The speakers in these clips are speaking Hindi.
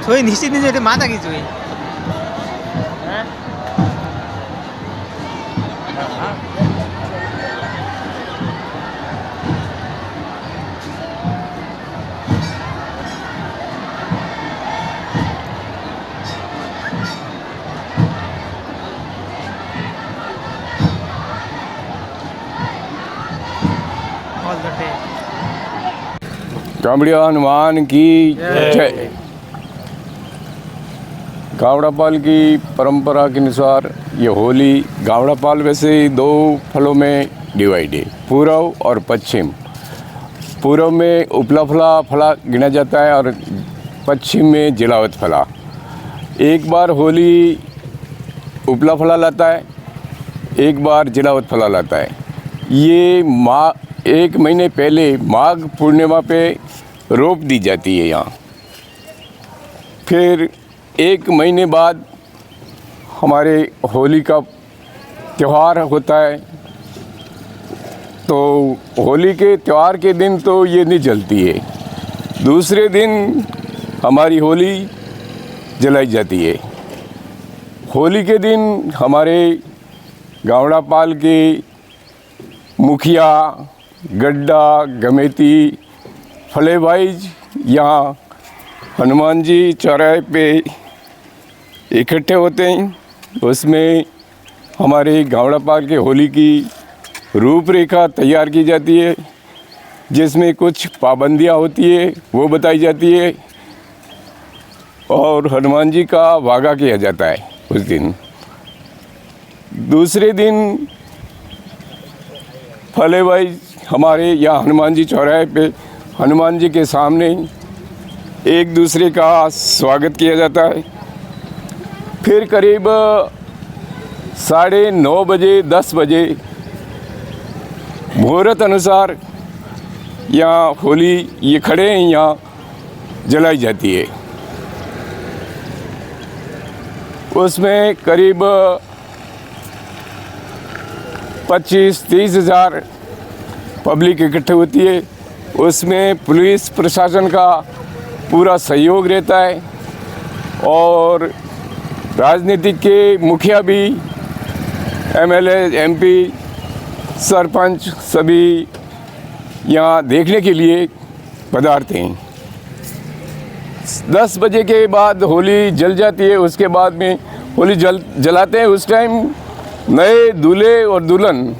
થોડી નિશ્ચિતની જોડે માતા કી જોઈ ऑल द डे कावड़िया हनुमान की जय। गावड़ापाल की परंपरा के अनुसार ये होली, गावड़ापाल वैसे दो फलों में डिवाइड है, पूर्व और पश्चिम। पूर्व में उपला फला गिना जाता है और पश्चिम में जलावत फला। एक बार होली उपला फला लाता है, एक बार जलावत फला लाता है। ये एक महीने पहले माघ पूर्णिमा पे रोप दी जाती है यहाँ। फिर एक महीने बाद हमारे होली का त्यौहार होता है, तो होली के त्यौहार के दिन तो ये नहीं जलती है। दूसरे दिन हमारी होली जलाई जाती है। होली के दिन हमारे गावड़ापाल के मुखिया, गड्ढा, गमेती, फलेबाइज यहाँ हनुमान जी चौराहे पे इकट्ठे होते हैं। उसमें हमारे गावड़ापाल के होली की रूपरेखा तैयार की जाती है, जिसमें कुछ पाबंदियाँ होती है वो बताई जाती है, और हनुमान जी का वागा किया जाता है उस दिन। दूसरे दिन फलेबाइज हमारे यहाँ हनुमान जी चौराहे पे हनुमान जी के सामने एक दूसरे का स्वागत किया जाता है। फिर करीब 9:30 बजे 10 बजे मुहूर्त अनुसार यहाँ होली ये खड़े हैं यहाँ जलाई जाती है। उसमें करीब 25-30 हज़ार पब्लिक इकट्ठे होती है। उसमें पुलिस प्रशासन का पूरा सहयोग रहता है, और राजनीतिक के मुखिया भी, एमएलए, एमपी, सरपंच सभी यहाँ देखने के लिए पधारते हैं। 10 बजे के बाद होली जल जाती है। उसके बाद में होली जलाते हैं। उस टाइम नए दूल्हे और दुल्हन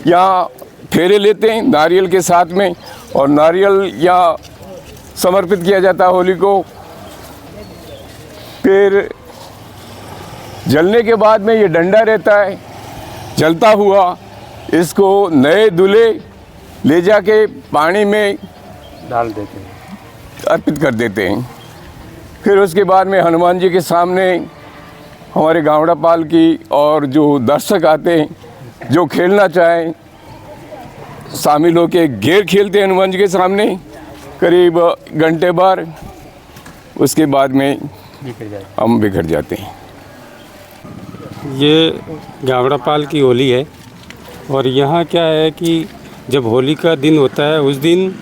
यहाँ फेरे लेते हैं नारियल के साथ में, और नारियल यहाँ समर्पित किया जाता है होली को। फिर जलने के बाद में ये डंडा रहता है जलता हुआ, इसको नए दूल्हे ले जाके पानी में डाल देते हैं, अर्पित कर देते हैं। फिर उसके बाद में हनुमान जी के सामने हमारे गावड़ापाल की और जो दर्शक आते हैं, जो खेलना चाहें, शामिल होकर घेर खेलते हैं हनुमान जी के सामने करीब घंटे भर। उसके बाद में हम बिखर जाते हैं। ये गावड़ापाल की होली है, और यहाँ क्या है कि जब होली का दिन होता है उस दिन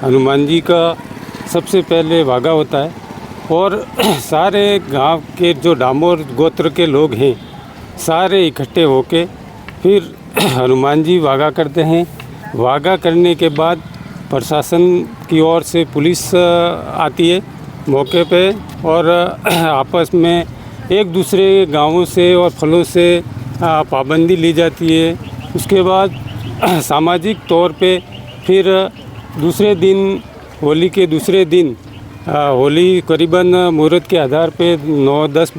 हनुमान जी का सबसे पहले वागा होता है, और सारे गांव के जो डामोर गोत्र के लोग हैं सारे इकट्ठे होके फिर हनुमान जी वागा करते हैं। वागा करने के बाद प्रशासन की ओर से पुलिस आती है मौके पे, और आपस में एक दूसरे गांवों से और फलों से पाबंदी ली जाती है। उसके बाद सामाजिक तौर पे फिर दूसरे दिन, होली के दूसरे दिन होली करीबन मुहूर्त के आधार पे 10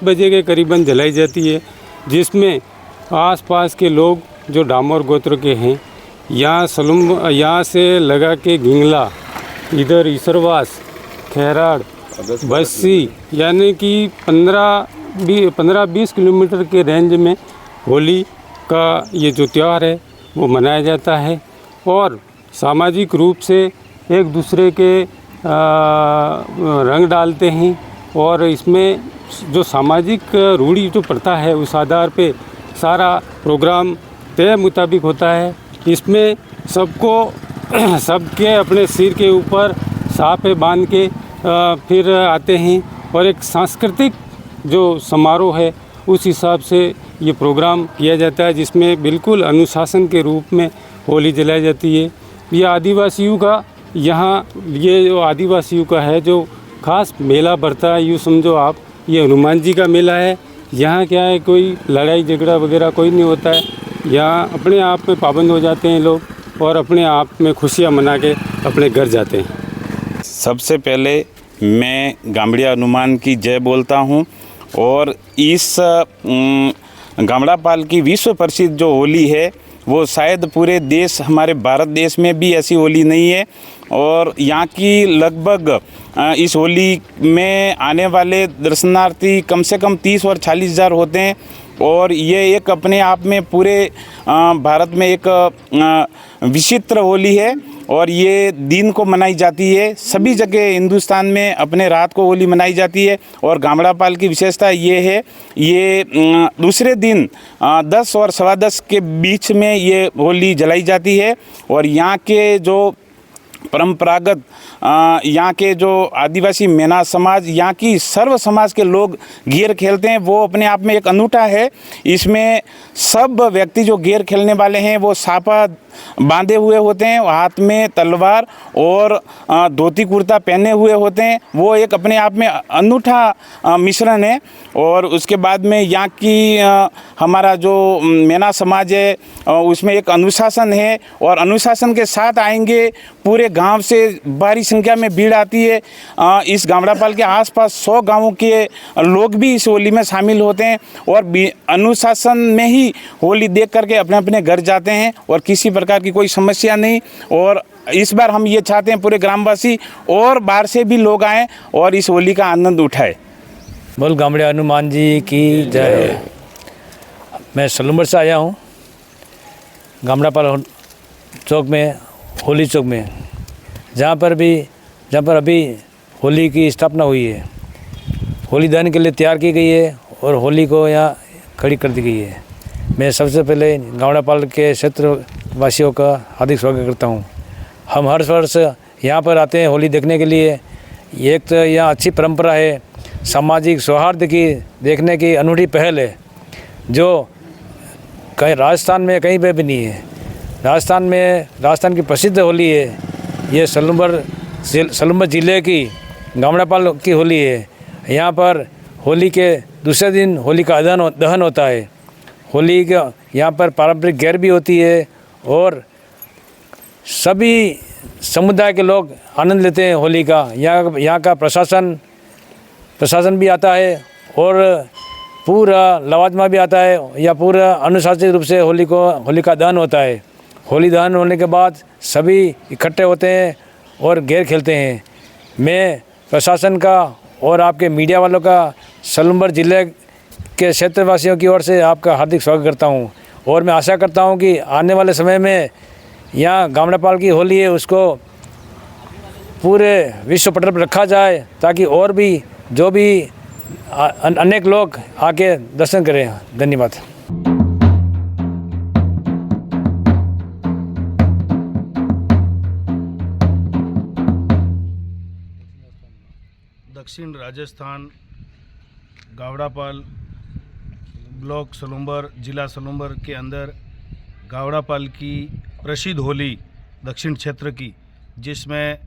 बजे के करीबन जलाई जाती है, जिसमें आसपास के लोग जो डामोर गोत्र के हैं यहाँ से लगा के गिंगला, इधर ईसरवास, खैराड़, बस्सी, यानी कि 15-20 किलोमीटर के रेंज में होली का ये जो त्यौहार है वो मनाया जाता है। और सामाजिक रूप से एक दूसरे के रंग डालते हैं, और इसमें जो सामाजिक रूढ़ी जो प्रथा है उस आधार पे सारा प्रोग्राम तय मुताबिक होता है। इसमें सबके अपने सिर के ऊपर साफे बांध के फिर आते हैं और एक सांस्कृतिक जो समारोह है उस हिसाब से ये प्रोग्राम किया जाता है, जिसमें बिल्कुल अनुशासन के रूप में होली जलाई जाती है। ये आदिवासियों का यहाँ ये जो आदिवासियों का है जो खास मेला बढ़ता है, यूँ समझो आप ये हनुमान जी का मेला है। यहाँ क्या है, कोई लड़ाई झगड़ा वगैरह कोई नहीं होता है। यहाँ अपने आप में पाबंद हो जाते हैं लोग और अपने आप में खुशियाँ मना के अपने घर जाते हैं। सबसे पहले मैं गामड़िया हनुमान की जय बोलता हूँ और इस गामड़ापाल की विश्व प्रसिद्ध जो होली है वो शायद पूरे देश हमारे भारत देश में भी ऐसी होली नहीं है। और यहाँ की लगभग इस होली में आने वाले दर्शनार्थी कम से कम 30 और 40 हज़ार होते हैं और ये एक अपने आप में पूरे भारत में एक विचित्र होली है और ये दिन को मनाई जाती है। सभी जगह हिंदुस्तान में अपने रात को होली मनाई जाती है और गामड़ापाल की विशेषता ये है, ये दूसरे दिन 10 और 10:15 के बीच में ये होली जलाई जाती है। और यहाँ के जो परंपरागत यहाँ के जो आदिवासी मेना समाज, यहाँ की सर्व समाज के लोग गेर खेलते हैं, वो अपने आप में एक अनूठा है। इसमें सब व्यक्ति जो गेर खेलने वाले हैं वो सापा बांधे हुए होते हैं, हाथ में तलवार और धोती कुर्ता पहने हुए होते हैं। वो एक अपने आप में अनूठा मिश्रण है। और उसके बाद में यहाँ की हमारा जो मेना समाज है उसमें एक अनुशासन है और अनुशासन के साथ आएंगे। पूरे गांव से भारी संख्या में भीड़ आती है। इस गामड़ापाल के आसपास 100 गांवों के लोग भी इस होली में शामिल होते हैं और अनुशासन में ही होली देख करके अपने अपने घर जाते हैं और किसी प्रकार की कोई समस्या नहीं। और इस बार हम ये चाहते हैं पूरे ग्रामवासी और बाहर से भी लोग आएँ और इस होली का आनंद उठाएं। बोल गामड़िया हनुमान जी की जय। मैं सलूमर से आया हूँ, गामड़ापाल चौक में, होली चौक में, जहाँ पर अभी होली की स्थापना हुई है। होली दहन के लिए तैयार की गई है और होली को यहाँ खड़ी कर दी गई है। मैं सबसे पहले गामड़ापाल के क्षेत्र वासियों का हार्दिक स्वागत करता हूँ। हम हर वर्ष यहाँ पर आते हैं होली देखने के लिए। एक तो यहाँ अच्छी परंपरा है, सामाजिक सौहार्द की देखने की अनूठी पहल है जो कहीं राजस्थान में कहीं पे भी नहीं है। राजस्थान की प्रसिद्ध होली है ये सलूमर ज़िले की गामड़ापाल की होली है। यहाँ पर होली के दूसरे दिन होली का दहन होता है। होली का यहाँ पर पारंपरिक गैर भी होती है और सभी समुदाय के लोग आनंद लेते हैं होली का। यहाँ का प्रशासन भी आता है और पूरा लवाजमा भी आता है। या पूरा अनुशासित रूप से होली का दहन होता है। होली दहन होने के बाद सभी इकट्ठे होते हैं और गेर खेलते हैं। मैं प्रशासन का और आपके मीडिया वालों का सलूमर ज़िले के क्षेत्रवासियों की ओर से आपका हार्दिक स्वागत करता हूं और मैं आशा करता हूं कि आने वाले समय में यहाँ गामड़ापाल की होली है उसको पूरे विश्व पटल पर रखा जाए ताकि और भी जो भी अनेक लोग आके दर्शन करें। धन्यवाद। दक्षिण राजस्थान गावड़ापाल ब्लॉक सलूमर, जिला सलूमर के अंदर गावड़ापाल की प्रसिद्ध होली दक्षिण क्षेत्र की, जिसमें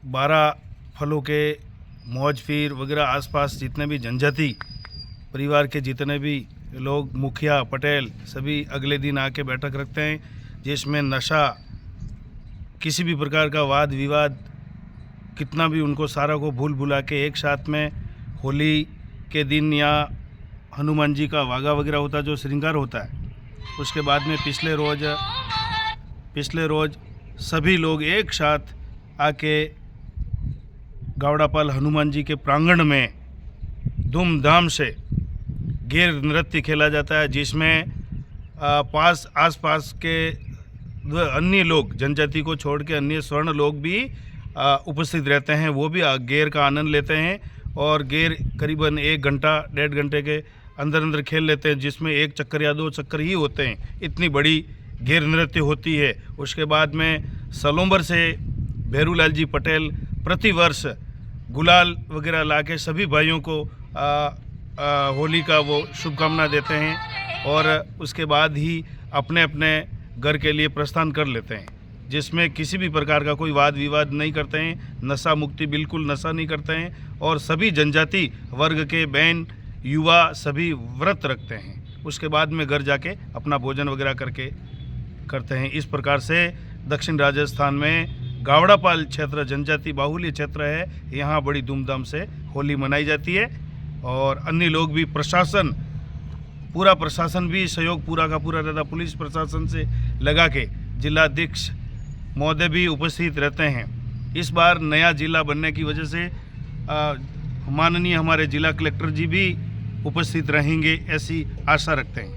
12 फलों के मौज फिर वगैरह आसपास जितने भी जनजाति परिवार के जितने भी लोग, मुखिया पटेल सभी अगले दिन आके बैठक रखते हैं, जिसमें नशा, किसी भी प्रकार का वाद विवाद, कितना भी उनको सारा को भूल भुला के एक साथ में होली के दिन या हनुमान जी का वागा वगैरह होता है जो श्रृंगार होता है, उसके बाद में पिछले रोज़ सभी लोग एक साथ आके गावड़ापाल हनुमान जी के प्रांगण में धूमधाम से गेर नृत्य खेला जाता है, जिसमें आसपास के अन्य लोग, जनजाति को छोड़ के अन्य स्वर्ण लोग भी उपस्थित रहते हैं। वो भी गेर का आनंद लेते हैं और गेर करीबन 1 घंटा 1.5 घंटे के अंदर खेल लेते हैं, जिसमें 1 चक्कर या 2 चक्कर ही होते हैं। इतनी बड़ी गेर नृत्य होती है। उसके बाद में सलूमर से भैरूलाल जी पटेल प्रतिवर्ष गुलाल वगैरह लाके सभी भाइयों को होली का वो शुभकामना देते हैं और उसके बाद ही अपने अपने घर के लिए प्रस्थान कर लेते हैं, जिसमें किसी भी प्रकार का कोई वाद विवाद नहीं करते हैं, नशा मुक्ति, बिल्कुल नशा नहीं करते हैं और सभी जनजाति वर्ग के बहन युवा सभी व्रत रखते हैं। उसके बाद में घर जाके अपना भोजन वगैरह करके करते हैं। इस प्रकार से दक्षिण राजस्थान में गावड़ापाल क्षेत्र जनजाति बाहुल्य क्षेत्र है, यहाँ बड़ी धूमधाम से होली मनाई जाती है और अन्य लोग भी, प्रशासन, पूरा प्रशासन भी सहयोग पूरा का पूरा रहता, पुलिस प्रशासन से लगा के जिलाध्यक्ष महोदय भी उपस्थित रहते हैं। इस बार नया जिला बनने की वजह से माननीय हमारे जिला कलेक्टर जी भी उपस्थित रहेंगे, ऐसी आशा रखते हैं।